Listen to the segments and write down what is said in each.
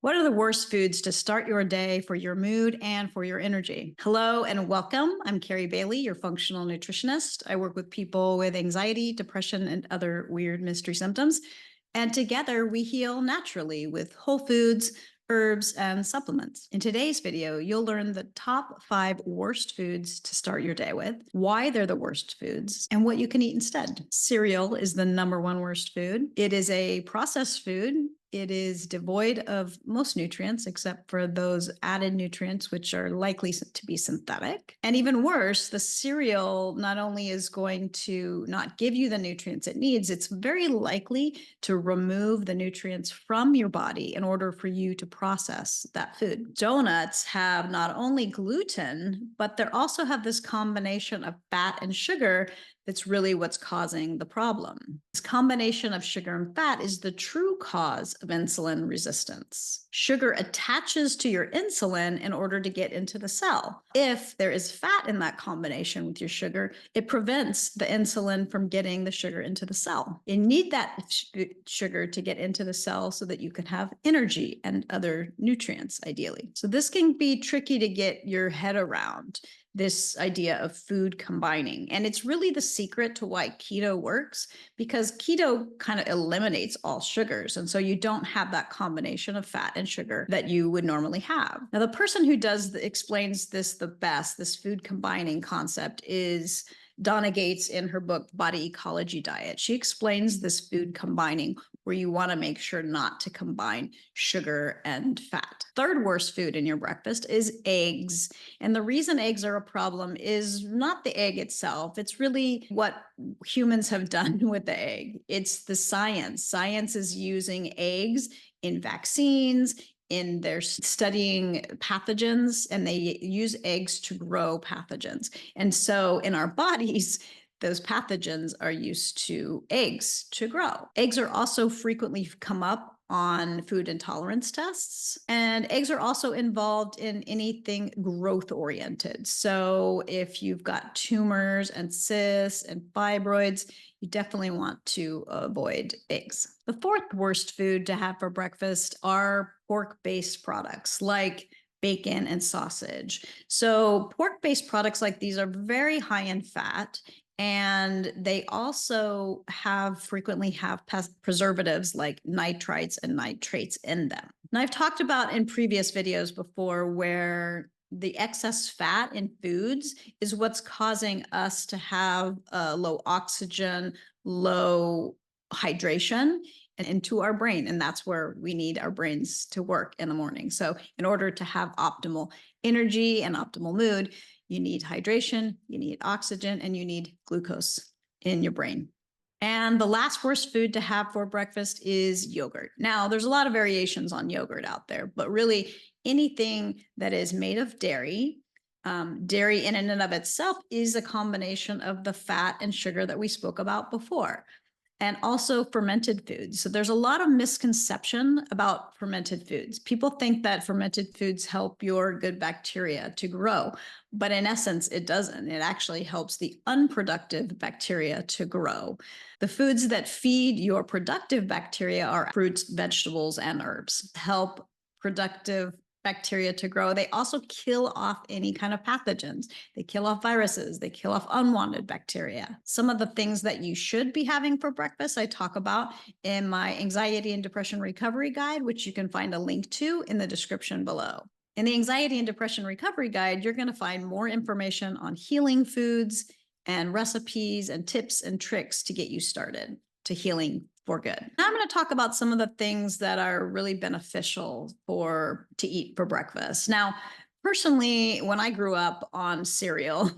What are the worst foods to start your day for your mood and for your energy? Hello and welcome. I'm Carrie Bailey, your functional nutritionist. I work with people with anxiety, depression, and other weird mystery symptoms. And together we heal naturally with whole foods, herbs, and supplements. In today's video, you'll learn the top 5 worst foods to start your day with, why they're the worst foods, and what you can eat instead. Cereal is the #1 worst food. It is a processed food. It is devoid of most nutrients, except for those added nutrients, which are likely to be synthetic. And even worse, the cereal not only is going to not give you the nutrients it needs, it's very likely to remove the nutrients from your body in order for you to process that food. Donuts have not only gluten, but they also have this combination of fat and sugar that's really what's causing the problem. This combination of sugar and fat is the true cause of insulin resistance. Sugar attaches to your insulin in order to get into the cell. If there is fat in that combination with your sugar, it prevents the insulin from getting the sugar into the cell. You need that sugar to get into the cell so that you can have energy and other nutrients, ideally. So this can be tricky to get your head around, this idea of food combining. And it's really the secret to why keto works, because keto kind of eliminates all sugars. And so you don't have that combination of fat and sugar that you would normally have. Now, the person who explains this the best, this food combining concept, is Donna Gates in her book, Body Ecology Diet. She explains this food combining where you want to make sure not to combine sugar and fat. Third worst food in your breakfast is eggs. And the reason eggs are a problem is not the egg itself. It's really what humans have done with the egg. It's the science. Science is using eggs in vaccines, in their studying pathogens, and they use eggs to grow pathogens. And so in our bodies, those pathogens are used to eggs to grow. Eggs are also frequently come up on food intolerance tests. And eggs are also involved in anything growth oriented. So if you've got tumors and cysts and fibroids, you definitely want to avoid eggs. The fourth worst food to have for breakfast are pork-based products like bacon and sausage. So pork-based products like these are very high in fat, and they also frequently have preservatives like nitrites and nitrates in them. And I've talked about in previous videos before where the excess fat in foods is what's causing us to have low oxygen, low hydration into our brain. And that's where we need our brains to work in the morning. So in order to have optimal energy and optimal mood, you need hydration, you need oxygen, and you need glucose in your brain. And the last worst food to have for breakfast is yogurt. Now, there's a lot of variations on yogurt out there, but really anything that is made of dairy, dairy in and of itself is a combination of the fat and sugar that we spoke about before, and also fermented foods. So there's a lot of misconception about fermented foods. People think that fermented foods help your good bacteria to grow, but in essence, it doesn't. It actually helps the unproductive bacteria to grow. The foods that feed your productive bacteria are fruits, vegetables, and herbs. Help productive bacteria to grow. They also kill off any kind of pathogens. They kill off viruses. They kill off unwanted bacteria. Some of the things that you should be having for breakfast, I talk about in my anxiety and depression recovery guide, which you can find a link to in the description below. In the anxiety and depression recovery guide, you're going to find more information on healing foods and recipes and tips and tricks to get you started to healing for good. Now I'm going to talk about some of the things that are really beneficial to eat for breakfast. Now, personally, when I grew up on cereal,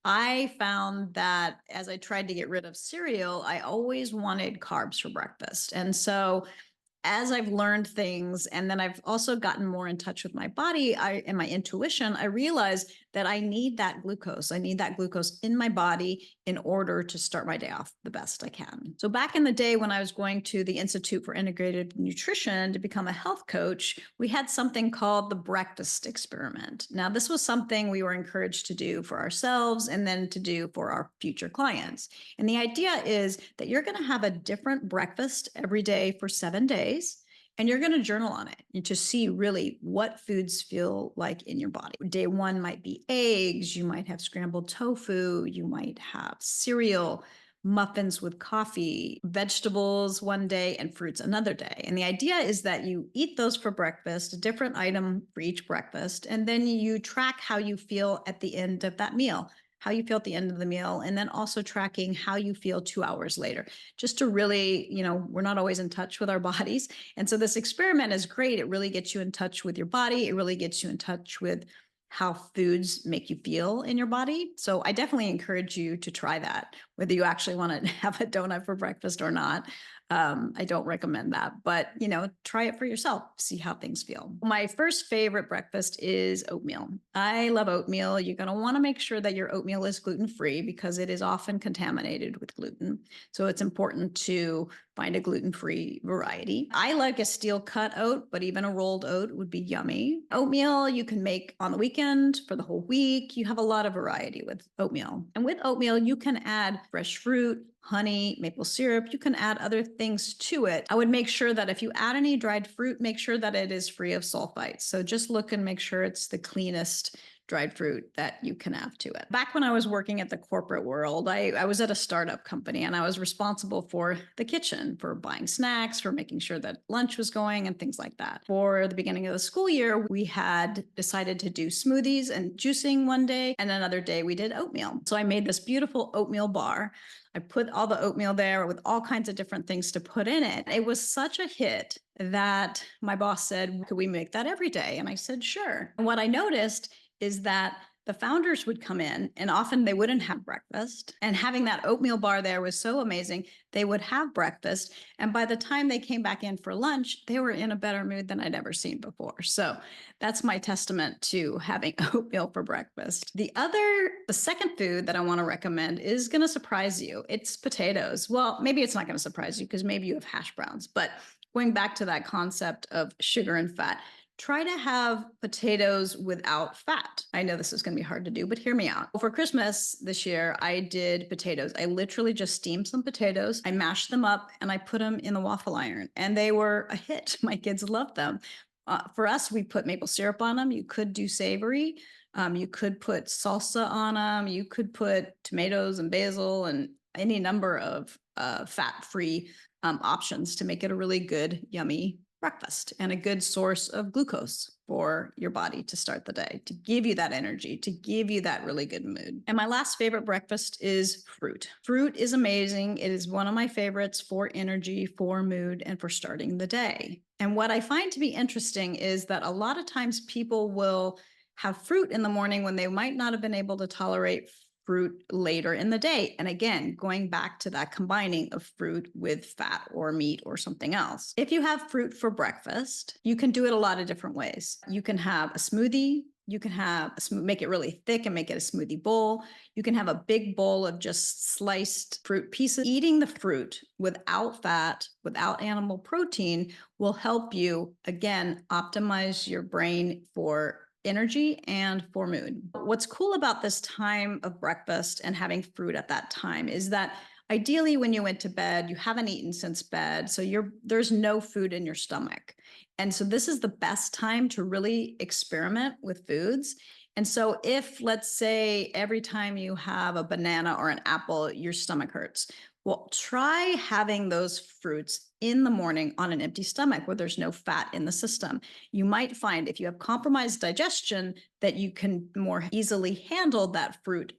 I found that as I tried to get rid of cereal, I always wanted carbs for breakfast. And so as I've learned things, and then I've also gotten more in touch with my body and my intuition, I realized that I need that glucose. I need that glucose in my body in order to start my day off the best I can. So back in the day when I was going to the Institute for Integrative Nutrition to become a health coach, we had something called the breakfast experiment. Now, this was something we were encouraged to do for ourselves and then to do for our future clients. And the idea is that you're going to have a different breakfast every day for 7 days. And you're going to journal on it to see really what foods feel like in your body. Day one might be eggs. You might have scrambled tofu. You might have cereal, muffins with coffee, vegetables one day, and fruits another day. And the idea is that you eat those for breakfast, a different item for each breakfast, and then you track how you feel at the end of that meal, how you feel at the end of the meal, and then also tracking how you feel 2 hours later, just to really, we're not always in touch with our bodies. And so this experiment is great. It really gets you in touch with your body. It really gets you in touch with how foods make you feel in your body. So I definitely encourage you to try that, whether you actually want to have a donut for breakfast or not. I don't recommend that, but try it for yourself, see how things feel. My first favorite breakfast is oatmeal. I love oatmeal. You're going to want to make sure that your oatmeal is gluten-free because it is often contaminated with gluten. So it's important to find a gluten-free variety. I like a steel cut oat, but even a rolled oat would be yummy. Oatmeal you can make on the weekend for the whole week. You have a lot of variety with oatmeal. And with oatmeal, you can add fresh fruit, honey, maple syrup. You can add other things to it. I would make sure that if you add any dried fruit, make sure that it is free of sulfites. So just look and make sure it's the cleanest dried fruit that you can have to it. Back when I was working at the corporate world, I was at a startup company and I was responsible for the kitchen, for buying snacks, for making sure that lunch was going and things like that. For the beginning of the school year, we had decided to do smoothies and juicing one day, and another day we did oatmeal. So I made this beautiful oatmeal bar. I put all the oatmeal there with all kinds of different things to put in it. It was such a hit that my boss said, could we make that every day? And I said, sure. And what I noticed is that the founders would come in and often they wouldn't have breakfast. And having that oatmeal bar there was so amazing. They would have breakfast. And by the time they came back in for lunch, they were in a better mood than I'd ever seen before. So that's my testament to having oatmeal for breakfast. The second food that I want to recommend is going to surprise you. It's potatoes. Well, maybe it's not going to surprise you because maybe you have hash browns, but going back to that concept of sugar and fat, try to have potatoes without fat. I know this is going to be hard to do, but hear me out. For Christmas this year, I did potatoes. I literally just steamed some potatoes. I mashed them up and I put them in the waffle iron and they were a hit. My kids loved them. For us, we put maple syrup on them. You could do savory. You could put salsa on them. You could put tomatoes and basil and any number of fat-free options to make it a really good, yummy breakfast and a good source of glucose for your body to start the day, to give you that energy, to give you that really good mood. And my last favorite breakfast is fruit. Fruit is amazing. It is one of my favorites for energy, for mood, and for starting the day. And what I find to be interesting is that a lot of times people will have fruit in the morning when they might not have been able to tolerate fruit later in the day. And again, going back to that combining of fruit with fat or meat or something else. If you have fruit for breakfast, you can do it a lot of different ways. You can have a smoothie. You can have make it really thick and make it a smoothie bowl. You can have a big bowl of just sliced fruit pieces. Eating the fruit without fat, without animal protein will help you, again, optimize your brain for energy and for mood. What's cool about this time of breakfast and having fruit at that time is that ideally when you went to bed, you haven't eaten since bed, so there's no food in your stomach. And so this is the best time to really experiment with foods. And so if, let's say, every time you have a banana or an apple, your stomach hurts, well, try having those fruits in the morning on an empty stomach where there's no fat in the system. You might find if you have compromised digestion that you can more easily handle that fruit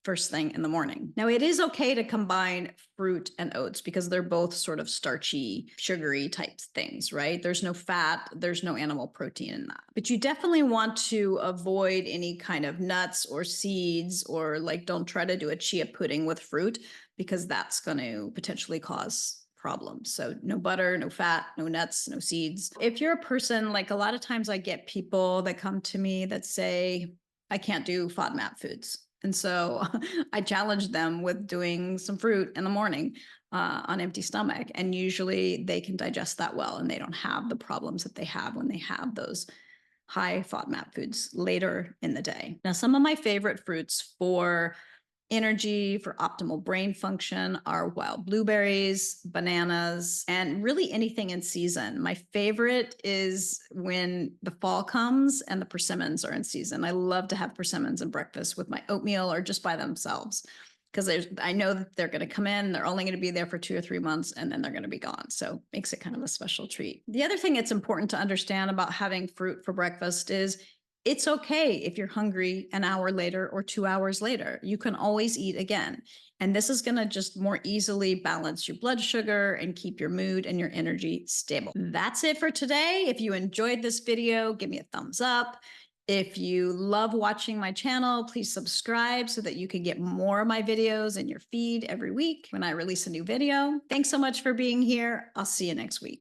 first thing in the morning. Now, it is okay to combine fruit and oats because they're both sort of starchy, sugary type things, right? There's no fat, there's no animal protein in that. But you definitely want to avoid any kind of nuts or seeds, or don't try to do a chia pudding with fruit because that's going to potentially cause problems. So no butter, no fat, no nuts, no seeds. If you're a person, a lot of times I get people that come to me that say, I can't do FODMAP foods. And so I challenge them with doing some fruit in the morning on empty stomach. And usually they can digest that well and they don't have the problems that they have when they have those high FODMAP foods later in the day. Now, some of my favorite fruits for energy, for optimal brain function are wild blueberries, bananas, and really anything in season. My favorite is when the fall comes and the persimmons are in season. I love to have persimmons in breakfast with my oatmeal or just by themselves, because I know that they're going to come in, they're only going to be there for 2 or 3 months, and then they're going to be gone. So it makes it kind of a special treat. The other thing it's important to understand about having fruit for breakfast is it's okay if you're hungry an hour later or 2 hours later. You can always eat again. And this is going to just more easily balance your blood sugar and keep your mood and your energy stable. That's it for today. If you enjoyed this video, give me a thumbs up. If you love watching my channel, please subscribe so that you can get more of my videos in your feed every week when I release a new video. Thanks so much for being here. I'll see you next week.